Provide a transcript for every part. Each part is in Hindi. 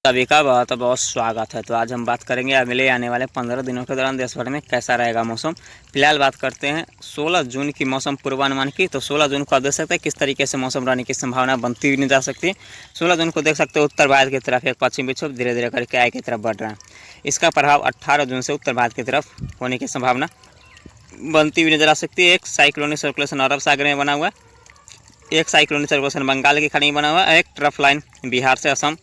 सभी का बहुत बहुत स्वागत है। तो आज हम बात करेंगे अगले आने वाले 15 दिनों के दौरान देश भर में कैसा रहेगा मौसम। फिलहाल बात करते हैं 16 जून की मौसम पूर्वानुमान की। तो 16 जून को आप देख सकते हैं किस तरीके से मौसम रहने की संभावना बनती हुई नहीं जा सकती। 16 जून को देख सकते हैं उत्तर भारत की तरफ एक पश्चिमी विक्षोभ धीरे धीरे करके आगे की तरफ बढ़ रहा है। इसका प्रभाव 18 जून से उत्तर भारत की तरफ होने की संभावना बनती हुई नजर आ सकती है। एक साइक्लोनिक सर्कुलेशन अरब सागर में बना हुआ है, एक साइक्लोनिक सर्कुलेशन बंगाल की खाड़ी में बना हुआ है, एक ट्रफ लाइन बिहार से असम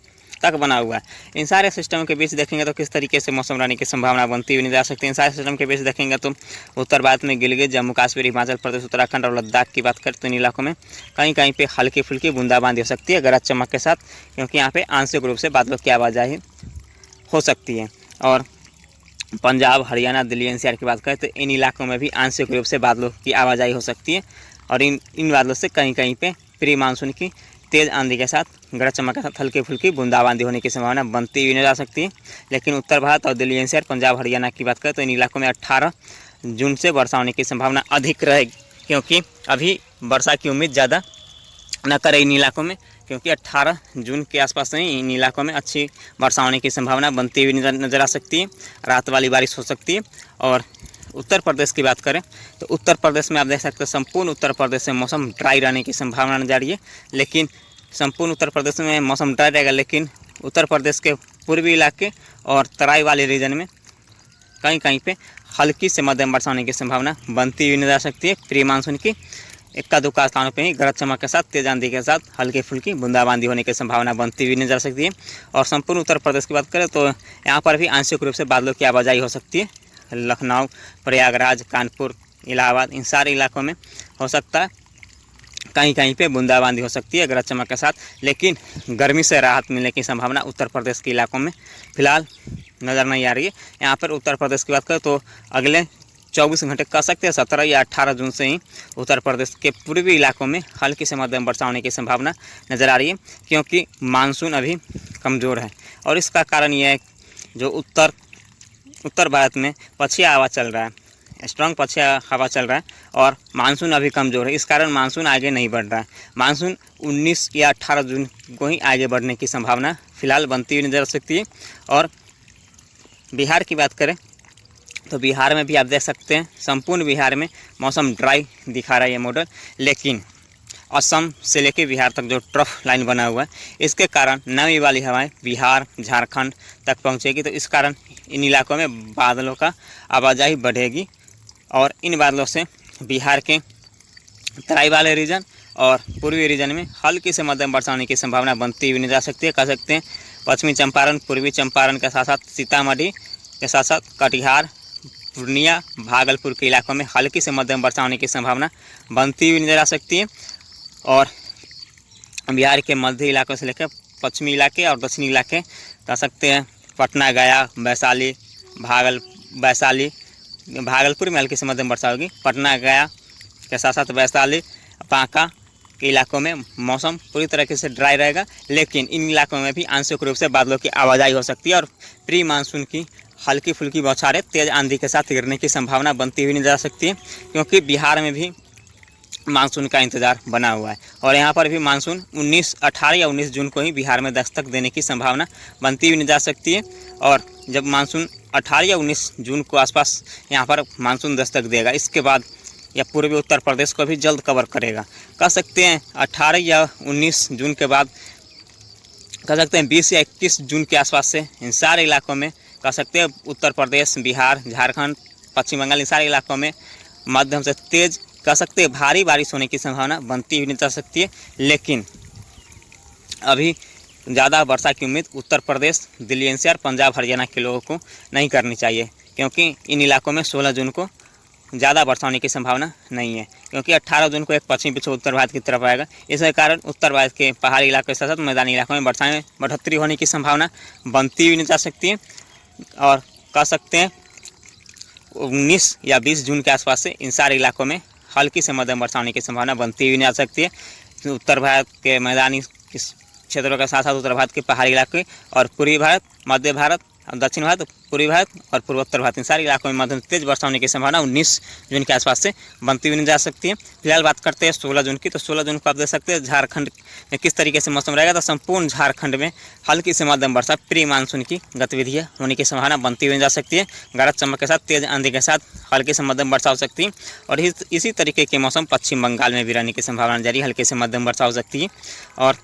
तक बना हुआ है। इन सारे सिस्टम के बीच देखेंगे तो किस तरीके से मौसम रहने की संभावना बनती हुई नहीं जा सकती। इन सारे सिस्टम के बीच देखेंगे तो उत्तर भारत में गिलगित, जम्मू कश्मीर, हिमाचल प्रदेश, उत्तराखंड और लद्दाख की बात करें तो इन इलाकों में कहीं कहीं पे हल्की फुल्की बूंदाबांदी हो सकती है गरज चमक के साथ, क्योंकि यहाँ पे आंशिक रूप से बादलों की आवाजाही हो सकती है। और पंजाब, हरियाणा, दिल्ली एनसीआर की बात करें तो इन इलाकों में भी आंशिक रूप से बादलों की आवाजाही हो सकती है। और इन बादलों से कहीं कहीं पे प्री मानसून की तेज़ आंधी के साथ गरज चमक के साथ हल्की फुल्की बूंदाबांदी होने की संभावना बनती हुई नजर आ सकती है। लेकिन उत्तर भारत और दिल्ली एनसीआर, पंजाब, हरियाणा की बात करें तो इन इलाकों में 18 जून से वर्षा होने की संभावना अधिक रहेगी, क्योंकि अभी वर्षा की उम्मीद ज़्यादा न करे इन इलाकों में, क्योंकि 18 जून के आसपास में इन इलाकों में अच्छी वर्षा होने की संभावना बनती हुई नज़र आ सकती है। रात वाली बारिश हो सकती है। और उत्तर प्रदेश की बात करें तो उत्तर प्रदेश में आप देख सकते हैं संपूर्ण उत्तर प्रदेश में मौसम ड्राई रहने की संभावना नजर आ रही है। लेकिन संपूर्ण उत्तर प्रदेश में मौसम ड्राई रहेगा, लेकिन उत्तर प्रदेश के पूर्वी इलाके और तराई वाले रीजन में कहीं कहीं पे हल्की से मध्यम वर्षा होने की संभावना बनती हुई नजर आ सकती है। प्री मानसून की इक्का दुक्का स्थानों पे ही गरज चमक के साथ तेज आंधी के साथ हल्की फुल्की बूंदाबांदी होने की संभावना बनती हुई नजर आ सकती है। और संपूर्ण उत्तर प्रदेश की बात करें तो यहाँ पर भी आंशिक रूप से बादलों की आवाजाही हो सकती है। लखनऊ, प्रयागराज, कानपुर, इलाहाबाद, इन सारे इलाकों में हो सकता है कहीं कहीं पे बूंदाबांदी हो सकती है गरज चमक के साथ। लेकिन गर्मी से राहत मिलने की संभावना उत्तर प्रदेश के इलाकों में फिलहाल नज़र नहीं आ रही है। यहाँ पर उत्तर प्रदेश की बात करें तो अगले 24 घंटे कह सकते हैं 17 या 18 जून से ही उत्तर प्रदेश के पूर्वी इलाकों में हल्की से मध्यम वर्षा होने की संभावना नज़र आ रही है, क्योंकि मानसून अभी कमज़ोर है। और इसका कारण यह है जो उत्तर भारत में पछिया हवा चल रहा है, स्ट्रॉन्ग पछिया हवा चल रहा है और मानसून अभी कमज़ोर है। इस कारण मानसून आगे नहीं बढ़ रहा है। मानसून 19 या 18 जून को ही आगे बढ़ने की संभावना फिलहाल बनती हुई नजर आ सकती है। और बिहार की बात करें तो बिहार में भी आप देख सकते हैं संपूर्ण बिहार में मौसम ड्राई दिखा रहा है ये मॉडल। लेकिन असम से लेकर बिहार तक जो ट्रफ लाइन बना हुआ है, इसके कारण नमी वाली हवाएं बिहार, झारखंड तक पहुंचेगी। तो इस कारण इन इलाकों में बादलों का आवाजाही बढ़ेगी और इन बादलों से बिहार के तराई वाले रीजन और पूर्वी रीजन में हल्की से मध्यम वर्षा होने की संभावना बनती हुई नजर आ सकती है। कह सकते हैं पश्चिमी चंपारण, पूर्वी चंपारण के साथ साथ सीतामढ़ी के साथ साथ कटिहार, पूर्णिया, भागलपुर के इलाकों में हल्की से मध्यम वर्षा होने की संभावना बनती हुई नजर आ सकती है। और बिहार के मध्य इलाकों से लेकर पश्चिमी इलाके और दक्षिणी इलाके कह सकते हैं पटना, गया, वैशाली, भागलपुर में हल्की से मध्यम वर्षा होगी। पटना, गया के साथ साथ वैशाली, बांका के इलाकों में मौसम पूरी तरीके से ड्राई रहेगा। लेकिन इन इलाकों में भी आंशिक रूप से बादलों की आवाजाही हो सकती है और प्री मानसून की हल्की फुल्की बौछारें तेज आंधी के साथ गिरने की संभावना बनती हुई नजर आ सकती है, क्योंकि बिहार में भी मानसून का इंतज़ार बना हुआ है। और यहाँ पर भी मानसून 18 या 19 जून को ही बिहार में दस्तक देने की संभावना बनती हुई नजर आ सकती है। और जब मानसून 18 या 19 जून को आसपास यहाँ पर मानसून दस्तक देगा, इसके बाद या पूर्वी उत्तर प्रदेश को भी जल्द कवर करेगा। कह सकते हैं 18 या 19 जून के बाद कह सकते हैं 20 या 21 जून के आसपास से इन सारे इलाकों में कह सकते हैं उत्तर प्रदेश, बिहार, झारखंड, पश्चिम बंगाल, इन सारे इलाकों में मध्यम से तेज़ कह सकते हैं भारी बारिश होने की संभावना बनती हुई नजर आ सकती है। लेकिन अभी ज़्यादा वर्षा की उम्मीद उत्तर प्रदेश, दिल्ली एनसीआर, पंजाब, हरियाणा के लोगों को नहीं करनी चाहिए, क्योंकि इन इलाकों में 16 जून को ज़्यादा वर्षा होने की संभावना नहीं है, क्योंकि 18 जून को एक पश्चिमी विक्षोभ उत्तर भारत की तरफ आएगा। इसके कारण उत्तर भारत के पहाड़ी इलाकों के साथ साथ मैदानी इलाकों में वर्षा में बढ़ोतरी होने की संभावना बनती हुई नजर आ सकती है। और कह सकते हैं 19 या 20 जून के आसपास से इन सारे इलाकों में हल्की से मध्यम वर्षा होने की संभावना बनती हुई नजर आ सकती है। उत्तर भारत के मैदानी क्षेत्रों के साथ साथ उत्तर भारत के पहाड़ी इलाके और पूर्वी भारत, मध्य भारत दक्षिण भारत, पूर्वी भारत और पूर्वोत्तर भारत इन सारे इलाकों में मध्यम से तेज वर्षा होने की संभावना 19 जून के आसपास से बनती हुई जा सकती है। फिलहाल बात करते हैं 16 जून की, तो 16 जून को आप देख सकते हैं झारखंड में किस तरीके से मौसम रहेगा। तो संपूर्ण झारखंड में हल्की से मध्यम वर्षा प्री मानसून की गतिविधियाँ होने की संभावना बनती हुई जा सकती है। गरज चमक के साथ तेज आंधी के साथ हल्की से मध्यम वर्षा हो सकती है। और इसी तरीके के मौसम पश्चिम बंगाल में भी रहने की संभावना जारी, हल्की से मध्यम वर्षा हो सकती है। और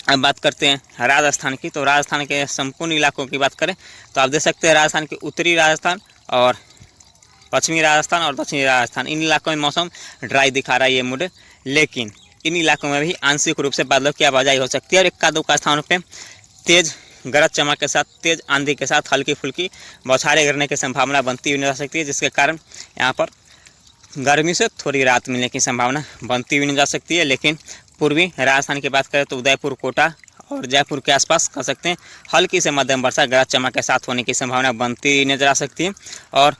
अब बात करते हैं राजस्थान की, तो राजस्थान के संपूर्ण इलाकों की बात करें तो आप देख सकते हैं राजस्थान के उत्तरी राजस्थान और पश्चिमी राजस्थान और दक्षिणी राजस्थान इन इलाकों में मौसम ड्राई दिखा रहा है ये मॉडल, लेकिन इन इलाकों में भी आंशिक रूप से बादलों की आवाजाही हो सकती है और इक्का दुक्का स्थानों पे तेज गरज चमक के साथ तेज आंधी के साथ हल्की फुल्की बौछारें गिरने की संभावना बनती हुई जा सकती है, जिसके कारण यहाँ पर गर्मी से थोड़ी राहत मिलने की संभावना बनती हुई जा सकती है। लेकिन पूर्वी राजस्थान की बात करें तो उदयपुर, कोटा और जयपुर के आसपास कह सकते हैं हल्की से मध्यम वर्षा गरज चमक के साथ होने की संभावना बनती हुई नजर आ सकती है। और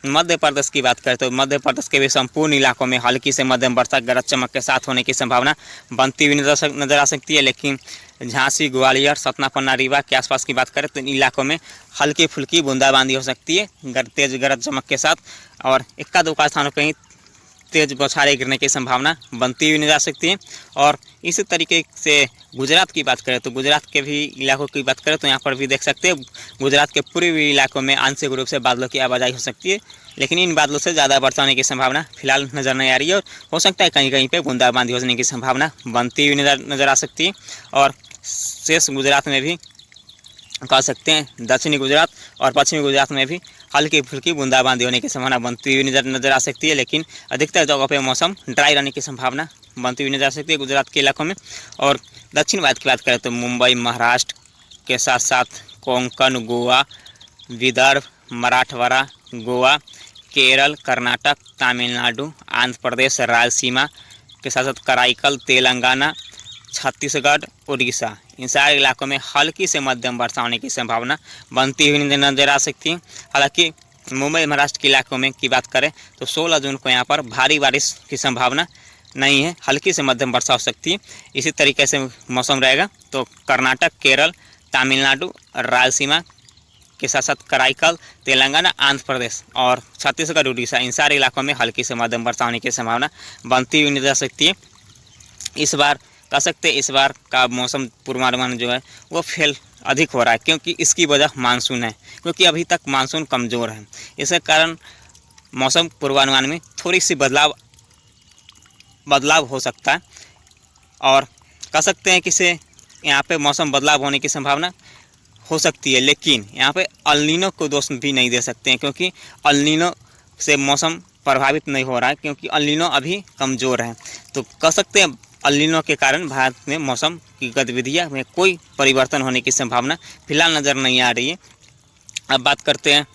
मध्य प्रदेश की बात करें तो मध्य प्रदेश के भी संपूर्ण इलाकों में हल्की से मध्यम वर्षा गरज चमक के साथ होने की संभावना बनती हुई नजर आ सकती है। लेकिन झांसी, ग्वालियर, सतना, पन्ना, रीवा के आसपास की बात करें तो इन इलाकों में हल्की फुल्की बूंदाबांदी हो सकती है तेज गरज चमक के साथ, और इक्का दुक्का स्थानों पर ही तेज बौछारें गिरने की संभावना बनती हुई नजर आ सकती है। और इसी तरीके से गुजरात की बात करें तो गुजरात के भी इलाकों की बात करें तो यहाँ पर भी देख सकते हैं गुजरात के पूर्वी इलाकों में आंशिक रूप से बादलों की आवाजाही हो सकती है, लेकिन इन बादलों से ज़्यादा वर्षा होने की संभावना फिलहाल नज़र नहीं आ रही है। और हो सकता है कहीं कहीं पे बूंदाबांदी होने की संभावना बनती हुई नज़र आ सकती है। और शेष गुजरात में भी कह सकते हैं दक्षिणी गुजरात और पश्चिमी गुजरात में भी हल्की फुल्की बूंदाबांदी होने की संभावना बनती हुई नजर आ सकती है, लेकिन अधिकतर जगहों पे मौसम ड्राई रहने की संभावना बनती हुई नजर आ सकती है गुजरात के इलाकों में। और दक्षिण भारत की बात करें तो मुंबई, महाराष्ट्र के साथ साथ कोंकण, गोवा, विदर्भ, मराठवाड़ा, गोवा, केरल, कर्नाटक, तमिलनाडु, आंध्र प्रदेश, रायलसीमा के साथ साथ कराईकल, तेलंगाना, छत्तीसगढ़, उड़ीसा इन सारे इलाकों में हल्की से मध्यम वर्षा होने की संभावना बनती हुई नजर आ सकती है। हालांकि मुंबई, महाराष्ट्र के इलाकों में की बात करें तो 16 जून को यहाँ पर भारी बारिश की संभावना नहीं है, हल्की से मध्यम वर्षा हो सकती है। इसी तरीके से मौसम रहेगा तो कर्नाटक, केरल, तमिलनाडु, रायलसीमा के साथ साथ कराईकल, तेलंगाना, आंध्र प्रदेश और छत्तीसगढ़, उड़ीसा इन सारे इलाकों में हल्की से मध्यम वर्षा होने की संभावना बनती हुई नजर आ सकती है। इस बार कह सकते हैं इस बार का मौसम पूर्वानुमान जो है वो फेल अधिक हो रहा है, क्योंकि इसकी वजह मानसून है, क्योंकि अभी तक मानसून कमज़ोर है। इसके कारण मौसम पूर्वानुमान में थोड़ी सी बदलाव हो सकता है। और कह सकते हैं कि से यहाँ पे मौसम बदलाव होने की संभावना हो सकती है, लेकिन यहाँ पे अल नीनो को दोष भी नहीं दे सकते हैं, क्योंकि अल नीनो से मौसम प्रभावित नहीं हो रहा है, क्योंकि अल नीनो अभी कमज़ोर है। तो कह सकते हैं अल नीनो के कारण भारत में मौसम की गतिविधियाँ में कोई परिवर्तन होने की संभावना फिलहाल नज़र नहीं आ रही है। अब बात करते हैं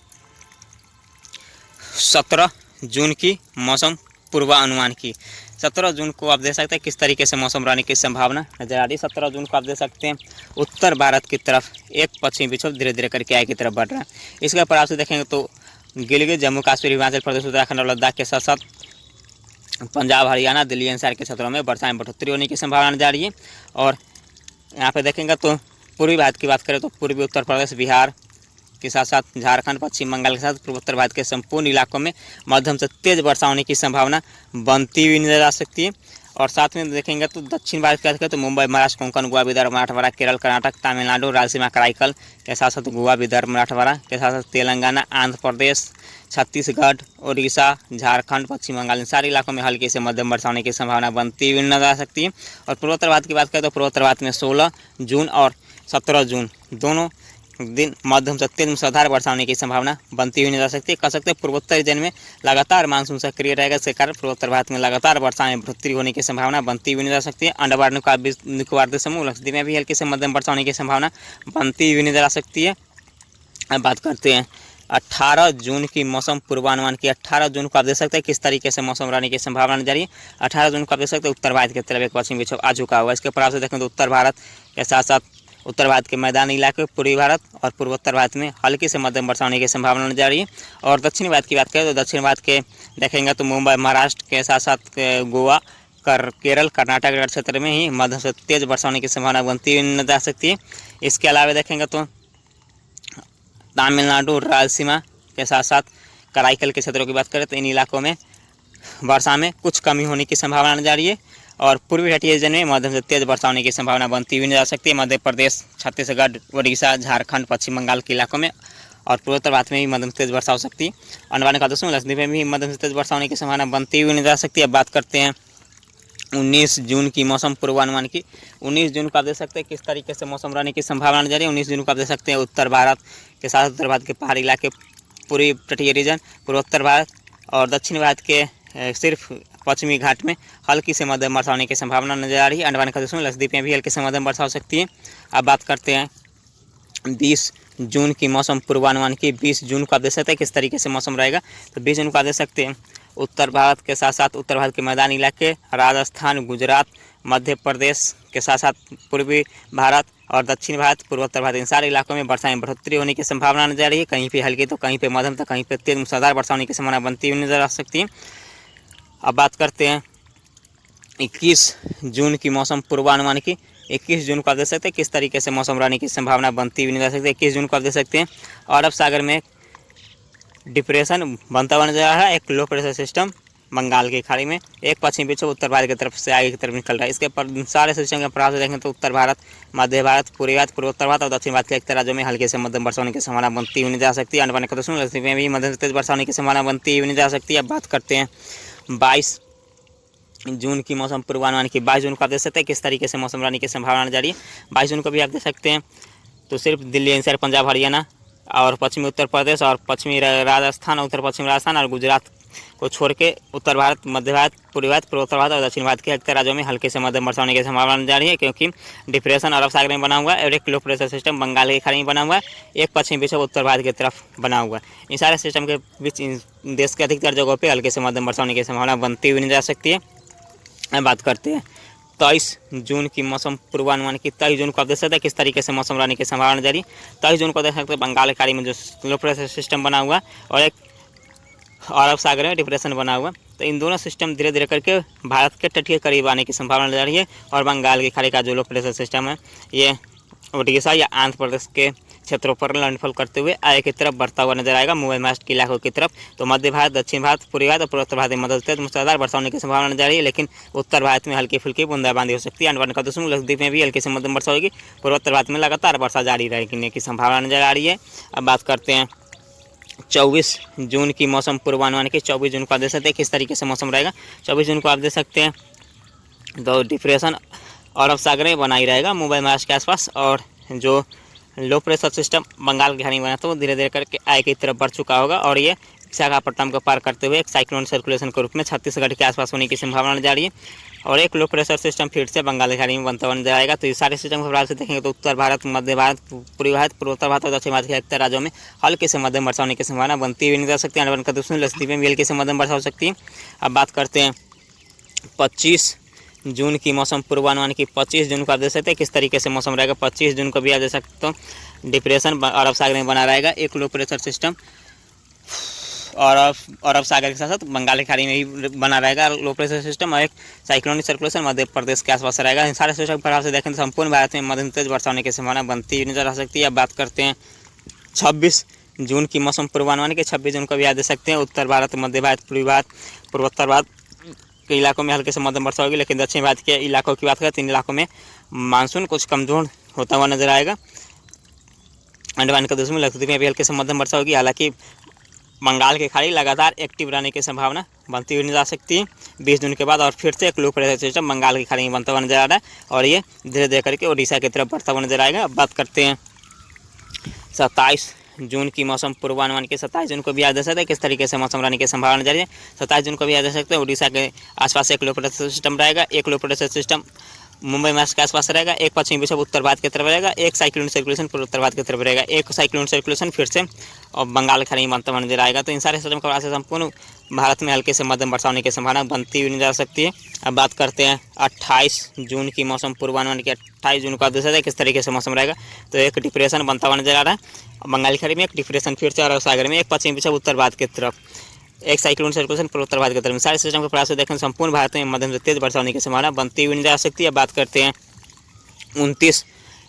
17 जून की मौसम पूर्वानुमान की। 17 जून को आप देख सकते हैं किस तरीके से मौसम रहने की संभावना नजर आ रही है। 17 जून को आप देख सकते हैं उत्तर भारत की तरफ एक पश्चिमी विक्षोभ धीरे धीरे करके आगे की तरफ बढ़ रहा है। इसके प्रभाव से देखेंगे तो गिलगित, जम्मू कश्मीर, हिमाचल प्रदेश, उत्तराखंड और लद्दाख के साथ साथ पंजाब, हरियाणा, दिल्ली एनसीआर के क्षेत्रों में वर्षा में बढ़ोतरी होने की संभावना नजर आ रही है। और यहाँ पे देखेंगे तो पूर्वी भारत की बात करें तो पूर्वी उत्तर प्रदेश, बिहार के साथ साथ झारखंड, पश्चिम बंगाल के साथ पूर्वोत्तर भारत के संपूर्ण इलाकों में मध्यम से तेज वर्षा होने की संभावना बनती हुई नजर आ सकती है। और साथ में देखेंगे तो दक्षिण भारत की बात करें तो मुंबई, महाराष्ट्र, कोंकण, गोवा, विदर्भ, मराठवाड़ा, केरल, कर्नाटक, तमिलनाडु, रायलसीमा, कराईकल के साथ साथ गोवा, विदर्भ, मराठवाड़ा के साथ साथ तेलंगाना, आंध्र प्रदेश, छत्तीसगढ़, उड़ीसा, झारखंड, पश्चिम बंगाल इन सारे इलाकों में हल्की से मध्यम वर्षा होने की संभावना बनती हुई नजर आ सकती है। और पूर्वोत्तर भारत की बात करें तो पूर्वोत्तर भारत में 16 जून और 17 जून दोनों दिन मध्यम से तेज मूसलाधार वर्षा होने की संभावना बनती हुई नजर आ सकती है। कह सकते हैं पूर्वोत्तर रीजन में लगातार मानसून सक्रिय रहेगा, इसके कारण पूर्वोत्तर भारत में लगातार वर्षा में बढ़ोतरी होने की संभावना बनती हुई नजर आ सकती है। अंडमान निकोबार द्वीप समूह, लक्षद्वीप में भी हल्की से मध्यम वर्षा होने की संभावना बनती हुई नजर आ सकती है। अब बात करते हैं 18 जून की मौसम पूर्वानुमान की। 18 जून को आप देख सकते हैं किस तरीके से मौसम रहने की संभावना नजर आ रही है। 18 जून को आप देख सकते हैं उत्तर भारत की तरफ एक पश्चिमी विक्षोभ आ चुका हुआ है। इसके प्रभाव से देखें तो उत्तर भारत के साथ साथ उत्तर भारत के मैदानी इलाके, पूर्वी भारत और पूर्वोत्तर भारत में हल्की से मध्यम वर्षा होने की संभावना नजर आ रही है। और दक्षिण भारत की बात करें तो दक्षिण भारत के देखेंगे तो मुंबई, महाराष्ट्र के साथ साथ गोवा, केरल, कर्नाटक क्षेत्र में ही मध्यम से तेज वर्षा होने की संभावना बनती हुई नजर आ सकती है। इसके अलावा देखेंगे तो तमिलनाडु, रायलसीमा के साथ साथ कराईकल के क्षेत्रों की बात करें तो इन इलाकों में वर्षा में कुछ कमी होने की संभावना नजर आ रही है। और पूर्वी तटीय रीजन में मध्यम से तेज वर्षा होने की संभावना बनती हुई नजर आ सकती है। मध्य प्रदेश, छत्तीसगढ़, उड़ीसा, झारखंड, पश्चिम बंगाल के इलाकों में और पूर्वोत्तर भारत में भी मध्यम से तेज वर्षा हो सकती है। अंडमान निकोबार में लक्षद्वीप में भी मध्यम से तेज वर्षा होने की संभावना बनती हुई नजर आ सकती है। अब बात करते हैं 19 जून की मौसम पूर्वानुमान की। 19 जून को आप देख सकते हैं किस तरीके से मौसम रहने की संभावना नजर है। 19 जून को आप देख सकते हैं उत्तर भारत के साथ उत्तर भारत के पहाड़ी इलाके, पूर्वी तटीय रीजन, पूर्वोत्तर भारत और दक्षिण भारत के सिर्फ पश्चिमी घाट में हल्की से मध्यम वर्षा होने की संभावना नजर आ रही है। अंडमान निकोबार में लक्षद्वीप में भी हल्की से मध्यम वर्षा हो सकती है। अब बात करते हैं 20 जून की मौसम पूर्वानुमान की। 20 जून को आप देख सकते हैं किस तरीके से मौसम रहेगा। तो 20 जून को आप देख सकते हैं उत्तर भारत के साथ साथ उत्तर भारत के मैदानी इलाके, राजस्थान, गुजरात, मध्य प्रदेश के साथ साथ पूर्वी भारत और दक्षिण भारत, पूर्वोत्तर भारत, इन सारे इलाकों में वर्षा में बढ़ोतरी होने की संभावना नजर आ रही है। कहीं पे हल्की तो कहीं पे मध्यम तो कहीं पे तेज मूसलाधार वर्षा होने की संभावना बनती हुई नजर आ सकती है। अब बात करते हैं 21 जून की मौसम पूर्वानुमान की। 21 जून को आप देख सकते हैं किस तरीके से मौसम रहने की संभावना बनती हुई नजर आ सकती है। 21 जून को आप देख सकते हैं अरब सागर में डिप्रेशन बनता हुआ नजर आ रहा है। एक लो प्रेशर सिस्टम बंगाल की खाड़ी में एक पश्चिमी विक्षोभ उत्तर भारत की तरफ से आगे की तरफ निकल रहा है। इसके पर सारे सिस्टम के प्रभाव से देखें तो उत्तर भारत, मध्य भारत, पूर्वी भारत, पूर्वोत्तर भारत और दक्षिण भारत के एक राज्यों में हल्के से मध्यम वर्षा होने की संभावना बनती हुई नजर आ सकती है। अंडमान निकोबार में भी मध्यम से तेज वर्षा होने की संभावना बनती हुई नजर आ सकती है। अब बात करते हैं 22 जून की मौसम पूर्वानुमान की। 22 जून को आप देख सकते हैं किस तरीके से मौसम रहने की संभावना नजर आ रही है। 22 जून को भी आप देख सकते हैं तो सिर्फ दिल्ली एनसीआर, पंजाब, हरियाणा और पश्चिमी उत्तर प्रदेश और पश्चिमी राजस्थान, उत्तर पश्चिमी राजस्थान और गुजरात को छोड़ के उत्तर भारत, मध्य भारत, पूर्वी भारत, पूर्वोत्तर भारत और दक्षिण भारत के अधिकतर राज्यों में हल्के से मध्यम वर्षा होने की संभावना नजर आ रही है। क्योंकि डिप्रेशन अरब सागर में बना हुआ है और एक लो प्रेशर सिस्टम बंगाल की खाड़ी में बना हुआ है, एक पश्चिमी विक्षोभ उत्तर भारत की तरफ बना हुआ है। इन सारे सिस्टम के बीच देश के अधिकतर जगहों पर हल्के से मध्यम वर्षा होने की संभावना बनती हुई नजर आ सकती है। अब बात करते हैं 23 जून की मौसम पूर्वानुमान की। 23 जून को आप देख सकते हैं किस तरीके से मौसम रहने की संभावना जारी। 23 जून को देख सकते हैं बंगाल की खाड़ी में जो लो प्रेशर सिस्टम बना हुआ और एक अरब सागर में डिप्रेशन बना हुआ, तो इन दोनों सिस्टम धीरे धीरे करके भारत के तट के करीब आने की संभावना नजर आ रही है। और बंगाल की खाड़ी का जो लो प्रेशर सिस्टम है ये ओडिशा या आंध्र प्रदेश के क्षेत्रों पर लैंडफॉल करते हुए आगे की तरफ बढ़ता हुआ नजर आएगा, मुंबई महाराष्ट्र के इलाकों की तरफ। तो मध्य भारत, दक्षिण भारत, पूर्वी भारत और पूर्वोत्तर भारत में मध्यम तेज मूसलाधार वर्षा होने की संभावना नजर आ रही है। लेकिन उत्तर भारत में हल्की फुल्की बूंदाबांदी हो सकती है। अंडमान निकोबार, लक्षद्वीप में भी हल्की से मध्यम वर्षा होगी। पूर्वोत्तर भारत में लगातार वर्षा जारी रहने की संभावना नजर आ रही है। अब बात करते हैं 24 जून की मौसम पूर्वानुमान की। 24 जून को आप देख सकते हैं किस तरीके से मौसम रहेगा। 24 जून को आप देख सकते हैं तो डिप्रेशन अरब सागर में बना ही रहेगा, मुंबई महाराष्ट्र के आसपास। और जो लो प्रेशर सिस्टम बंगाल की खाड़ी में बना तो वो धीरे धीरे करके आगे की तरफ बढ़ चुका होगा और ये विशाखापट्टनम को पार करते हुए एक साइक्लोन सर्कुलेशन के रूप में छत्तीसगढ़ के आसपास होने की संभावना नजर आ रही है। और एक लो प्रेशर सिस्टम फिर से बंगाल की खाड़ी में बनता हुआ नजर आएगा। तो ये सारे सिस्टम के प्रभाव से देखेंगे तो उत्तर भारत, मध्य भारत, पूर्वी भारत, पूर्वोत्तर भारत और दक्षिण भारत के अधिकतर राज्यों में हल्के से मध्यम वर्षा होने की संभावना बनती हुई नजर आ सकती है। अंडमान निकोबार, लक्षद्वीप में भी हल्के से मध्यम वर्षा हो सकती है। अब बात करते हैं 25 जून की मौसम पूर्वानुमान की। 25 जून को आप देख सकते हैं किस तरीके से मौसम रहेगा। 25 जून को भी आप देख सकते हो डिप्रेशन अरब सागर में बना रहेगा, एक लो प्रेशर सिस्टम और अरब सागर के साथ साथ बंगाल की खाड़ी में भी बना रहेगा लो प्रेशर सिस्टम और एक साइक्लोनिक सर्कुलेशन मध्य प्रदेश के आसपास रहेगा। इन सारे सिस्टम के प्रभाव से देखें तो संपूर्ण भारत में मध्यम तेज वर्षा होने की संभावना बनती हुई नजर आ सकती है। अब बात करते हैं 26 जून की मौसम पूर्वानुमान के। 26 जून को भी आप देख सकते हैं उत्तर भारत, मध्य भारत, पूर्वी भारत, पूर्वोत्तर भारत के इलाकों में हल्के से मध्यम वर्षा होगी। लेकिन दक्षिण भारत के इलाकों की बात करें तो इन इलाकों में मानसून कुछ कमजोर होता हुआ नजर आएगा। अंडमान निकोबार, लक्षद्वीप में भी हल्के से मध्यम वर्षा होगी। हालांकि बंगाल की खाड़ी लगातार एक्टिव रहने की संभावना बनती हुई नजर आ सकती है 20 जून के बाद। और फिर से एक लो प्रेशर सिस्टम बंगाल की खाड़ी में बनता हुआ नजर आ रहा है और ये धीरे धीरे करके उड़ीसा की तरफ बढ़ता हुआ नजर आएगा। अब बात करते हैं 27 जून की मौसम पूर्वानुमान की। 27 जून को भी याद रख सकते हैं किस तरीके से मौसम रहने की संभावना जारी है। 27 जून को भी याद रख सकते हैं उड़ीसा के आसपास एक लो प्रेशर सिस्टम रहेगा, एक low pressure system Mumbai Maharashtra के आसपास रहेगा, एक पश्चिमी विक्षोभ उत्तर भारत की तरफ रहेगा, एक साइक्लोन सर्कुलेशन पूर्वोत्तर भारत की तरफ रहेगा, एक साइक्लोन सर्कुलेशन फिर से और बंगाल की खाड़ी में बनता हुआ नजर आएगा। तो इन सारे सिस्टम के वजह से संपूर्ण भारत में हल्के से मध्यम वर्षा होने की संभावना बनती हुई नजर आ सकती है। अब बात करते हैं 28 जून की मौसम पूर्वानुमान की। 28 जून को आप देख सकते हैं किस तरीके से मौसम रहेगा। तो एक डिप्रेशन बनता हुआ नजर आ रहा है बंगाल की खाड़ी में, एक डिप्रेशन फिर से अरब सागर में, एक पश्चिमी विक्षोभ उत्तर भारत की तरफ, एक साइक्लोन सर्कुलेशन पूर्वोत्तर भारत की तरफ। सारे सिस्टम के प्रभाव से देखें संपूर्ण भारत में मध्यम से तेज वर्षा होने की संभावना बनती हुई नजर आ सकती है। बात करते हैं 29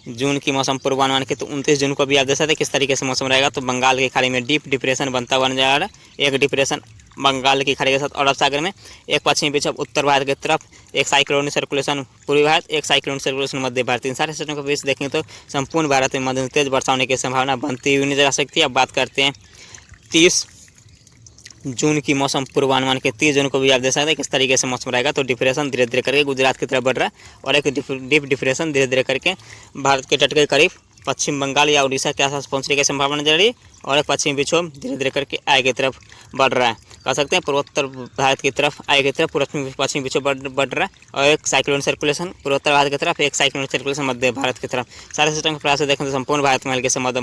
जून की मौसम पूर्वानुमान की, तो 29 जून को भी आप देख सकते हैं किस तरीके से मौसम रहेगा। तो बंगाल की खाड़ी में डीप डिप्रेशन बनता हुआ नजर आ रहा है। एक डिप्रेशन बंगाल की खाड़ी के साथ अरब सागर में, एक पश्चिमी विक्षोभ उत्तर भारत की तरफ, एक साइक्लोनिक सर्कुलेशन पूर्वी भारत, एक साइक्लोनिक सर्कुलेशन मध्य भारत। इन सारे सिस्टम के बीच देखेंगे तो संपूर्ण भारत में मध्यम तेज वर्षा होने की संभावना बनती हुई नजर आ सकती है। अब बात करते हैं 30 जून की मौसम पूर्वानुमान के। 30 जून को भी आप देख सकते हैं किस तरीके से मौसम रहेगा। तो डिप्रेशन धीरे धीरे करके गुजरात की तरफ बढ़ रहा है और एक डीप डिप्रेशन धीरे धीरे करके भारत के तट के करीब पश्चिम बंगाल या उड़ीसा के आसपास पहुंचने की संभावना नजर आ रही है और एक पश्चिमी विक्षोभ धीरे धीरे करके आगे की तरफ बढ़ रहा है। कह सकते हैं पूर्वोत्तर भारत की तरफ आगे की तरफ पश्चिमी विक्षोभ बढ़ रहा है और एक साइक्लोन सर्कुलेशन पूर्वोत्तर भारत की तरफ, एक साइक्लोन सर्कुलेशन मध्य भारत की तरफ। सारे सिस्टम के प्रयास से देखें तो संपूर्ण भारत में हल्के से मध्यम